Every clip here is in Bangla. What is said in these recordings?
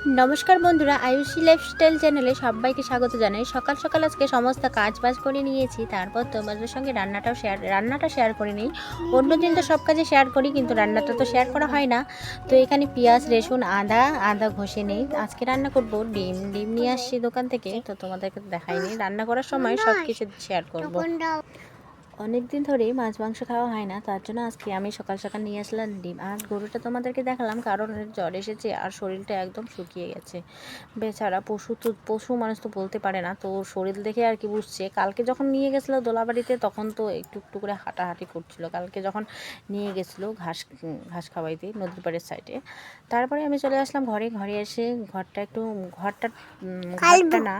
নমস্কার বন্ধুরা, আয়ুষী লাইফস্টাইল চ্যানেলে সবাইকে স্বাগত জানাই। সকাল সকাল আজকে সমস্ত কাজ বাজ করে নিয়েছি, তারপর তোমাদের সঙ্গে রান্নাটা শেয়ার করে নিই। অন্যদিন তো সব কাজে শেয়ার করি, কিন্তু রান্নাটা তো শেয়ার করা হয় না। তো এখানে পেঁয়াজ, রসুন, আদা ঘষে নেই। আজকে রান্না করব ডিম নিয়ে আসছি দোকান থেকে, তো তোমাদেরকে দেখাইনি। রান্না করার সময় সব কিছু শেয়ার করব। অনেক দিন ধরেই মাছ মাংস খাওয়া হয় না, তার জন্য আজকে আমি সকাল সকাল নিয়ে আসলাম ডিম। আর গরুটা তোমাদেরকে দেখালাম কারণ এর জ্বর এসেছে আর শরীরটা একদম শুকিয়ে গেছে। বেচারা পশু মানুষ তো বলতে পারে না, তো শরীর দেখে আর কি বুঝছে। কালকে যখন নিয়ে গেছিলো দোলাবাড়িতে তখন তো একটু একটু করে হাঁটাহাঁটি করছিল। কালকে যখন নিয়ে গেছিলো ঘাস খাওয়াইতে নদীর পাড়ের সাইডে, তারপরে আমি চলে আসলাম ঘরে এসে ঘরটা না,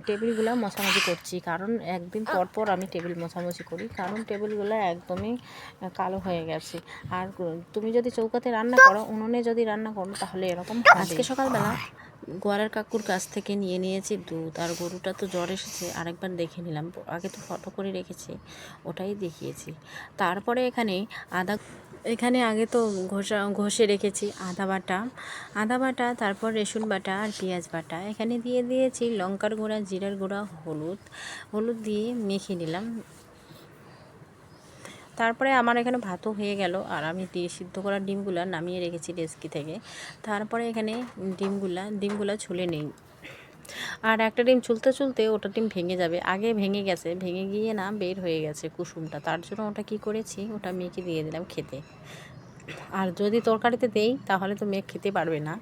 টেবিলগুলো মোছামুছি করছি। কারণ একদিন পর পর আমি টেবিল মোছামুছি করি, কারণ টেবিলগুলো একদমই কালো হয়ে গেছে। আর তুমি যদি চৌকাতে রান্না করো, উনুনে যদি রান্না করো, তাহলে এরকম হবে। আজকে সকালবেলা গোয়ালার কাকুর কাছ থেকে নিয়ে নিয়েছি দুধ। আর গরুটা তো জ্বর এসেছে, আরেকবার দেখে নিলাম। আগে তো ফটো করে রেখেছি, ওটাই দেখিয়েছি। তারপরে এখানে আগে তো ঘষে রেখেছি আদা বাটা, তারপর রসুন বাটা আর পেঁয়াজ বাটা। এখানে দিয়ে দিয়েছি লঙ্কার গুঁড়া, জিরার গুঁড়া, হলুদ দিয়ে মেখে নিলাম। তারপরে আমার এখানে ভাতও হয়ে গেল, আর আমি সিদ্ধ করা ডিমগুলো নামিয়ে রেখেছি ডেস্কি থেকে। তারপরে এখানে ডিমগুলা ছুলে নিই। আর একটা ডিম ছুলতে ওটা ডিম ভেঙে যাবে, আগে ভেঙে গেছে, ভেঙে গিয়ে না বের হয়ে গেছে কুসুমটা। তার জন্য ওটা কি করেছি, ওটা মেখে দিয়ে দিলাম খেতে। আর যদি তরকারিতে দেই তাহলে তো মেয়ে খেতে পারবে না,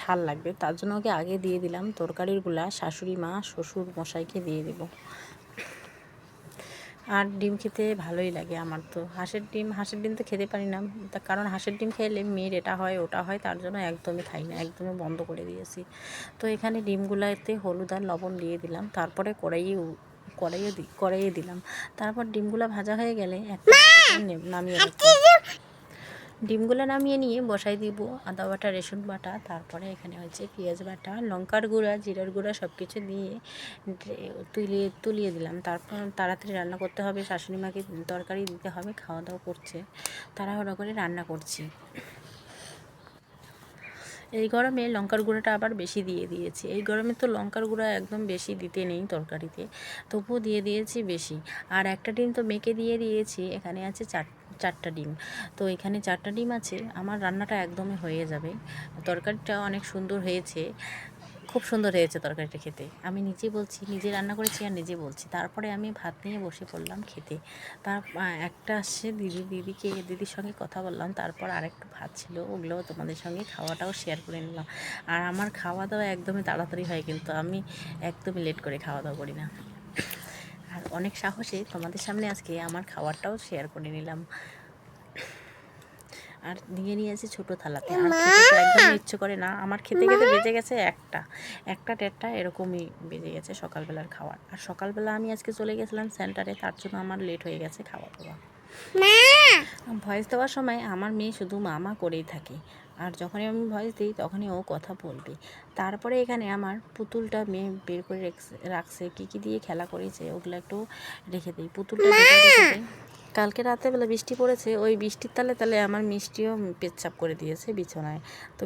ঝাল লাগবে। তার জন্য ওকে আগে দিয়ে দিলাম। তরকারিগুলা শাশুড়ি মা শ্বশুর মশাইকে দিয়ে দেব। আর ডিম খেতে ভালোই লাগে আমার। তো হাঁসের ডিম তো খেতে পারি না, তার কারণ হাঁসের ডিম খেলে মেয়ের এটা হয় ওটা হয়, তার জন্য একদমই খাই না, একদমই বন্ধ করে দিয়েছি। তো এখানে ডিমগুলাতে হলুদ আর লবণ দিয়ে দিলাম, তারপরে কড়াইয়ে দিলাম। তারপর ডিমগুলা ভাজা হয়ে গেলে একটা নামিয়ে রাখবো। ডিমগুলো নামিয়ে নিয়ে বসাই দিব আদা বাটা, রসুন বাটা, তারপরে এখানে হচ্ছে পেঁয়াজ বাটা, লঙ্কার গুঁড়া, জিরার গুঁড়া সব কিছু দিয়ে তুলিয়ে দিলাম। তারপর তাড়াতাড়ি রান্না করতে হবে, শাশুড়ি মাকে তরকারি দিতে হবে, খাওয়া দাওয়া করছে, তাড়াহুড়ো করে রান্না করছি। এই গরমে লঙ্কার গুঁড়োটা আবার বেশি দিয়ে দিয়েছি। এই গরমে তো লঙ্কার গুঁড়ো একদম বেশি দিতে নেই তরকারিতে, তবুও দিয়ে দিয়েছি বেশি। আর একটা ডিম তো মেখে দিয়ে দিয়েছি। এখানে আছে চারটা ডিম। তো এখানে 4টা ডিম আছে, আমার রান্নাটা একদমই হয়ে যাবে। তরকারিটা অনেক সুন্দর হয়েছে, খুব সুন্দর হয়েছে তরকারিটা খেতে। আমি নিজে রান্না করেছি আর নিজে বলছি। তারপরে আমি ভাত নিয়ে বসে পড়লাম খেতে। একটা আসছে দিদির সঙ্গে কথা বললাম। তারপর আরেকটু ভাত ছিল, ওগুলোও তোমাদের সঙ্গে খাওয়াটাও শেয়ার করে নিলাম। আর আমার খাওয়া দাওয়া একদমই তাড়াতাড়ি হয়, কিন্তু আমি একদমই লেট করে খাওয়া দাওয়া করি না। আর অনেক সাহসে তোমাদের সামনে আজকে আমার খাবারটাও শেয়ার করে নিলাম। আর নিয়েছি ছোটো থালাতে। আর খেতে তো একদম ইচ্ছে করে না আমার, খেতে বেজে গেছে 1টা 1:30 এরকমই বেজে গেছে সকালবেলার খাওয়ার। আর সকালবেলা আমি আজকে চলে গেছিলাম সেন্টারে, তার জন্য আমার লেট হয়ে গেছে খাওয়া দাওয়া। ভয়েস দেওয়ার সময় আমার মেয়ে শুধু মামা করেই থাকে, আর যখনই আমি ভয়েস দিই তখনই ও কথা বলবে। তারপরে এখানে আমার পুতুলটা মেয়ে বের করে রাখছে, কী দিয়ে খেলা করেছে ওগুলো একটু রেখে দিই, পুতুলটা রেখে দিই। কালকে রাতেবেলা বৃষ্টি পড়েছে, ওই বৃষ্টির তালে আমার মিষ্টিও পেচ্ছাপ করে দিয়েছে বিছানায়। তো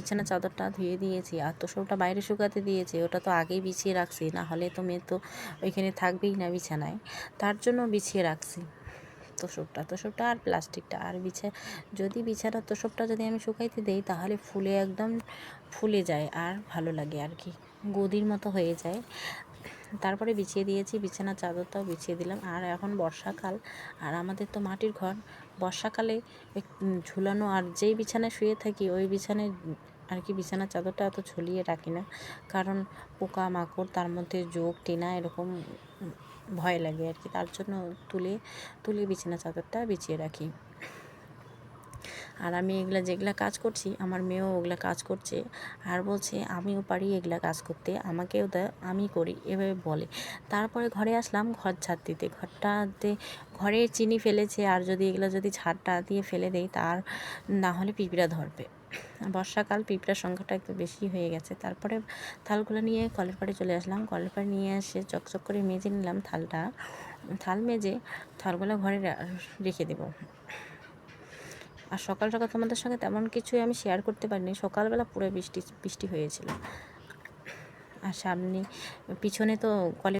বিছানা চাদরটা ধুয়ে দিয়েছি, আর তোষকটা বাইরে শুকাতে দিয়েছি। ওটা তো আগেই বিছিয়ে রাখছি, না হলে তো মেয়ে তো ওইখানে থাকবেই না বিছানায়, তার জন্য বিছিয়ে রাখছি তোষকটা আর প্লাস্টিকটা। আর বিছানার তোষকটা যদি আমি শুকাইতে দিই তাহলে একদম ফুলে যায়, আর ভালো লাগে আর কি, গদির মতো হয়ে যায়। তারপরে বিছিয়ে দিয়েছি, বিছানার চাদরটাও বিছিয়ে দিলাম। আর এখন বর্ষাকাল, আর আমাদের তো মাটির ঘর। বর্ষাকালে ঝুলানো, আর যেই বিছানায় শুয়ে থাকি ওই বিছানায় আর কি বিছানার চাদরটা এত ঝুলিয়ে রাখি না, কারণ পোকা মাকড়, তার মধ্যে জোক টেনা এরকম ভয় লাগে আর কি, তার জন্য তুলে বিছানার চাদরটা বিছিয়ে রাখি। আর আমি যেগুলা কাজ করছি, আমার মেয়েও ওগুলা কাজ করছে, আর বলছে আমিও পারি এগুলা কাজ করতে, আমাকেও আমি করি, এভাবে বলে। তারপরে ঘরে আসলাম ঘর ঝাড় দিতে। ঘরে চিনি ফেলেছে, আর যদি ঝাড়টা দিয়ে ফেলে দেই তার না হলে পিঁপড়া ধরবে। বর্ষাকাল, পিঁপড়ার সংখ্যাটা একটু বেশি হয়ে গেছে। তারপরে থালগুলো নিয়ে কলের পাড়ে চলে আসলাম। কলের পাড়ে নিয়ে এসে চকচক করে মেজে নিলাম থাল মেজে থালগুলো ঘরে রেখে দেবো। আর সকাল সকাল তোমাদের সঙ্গে তেমন কিছুই আমি শেয়ার করতে পারিনি, সকালবেলা পুরো বৃষ্টি বৃষ্টি হয়েছিল। আর সামনে পিছনে তো কলে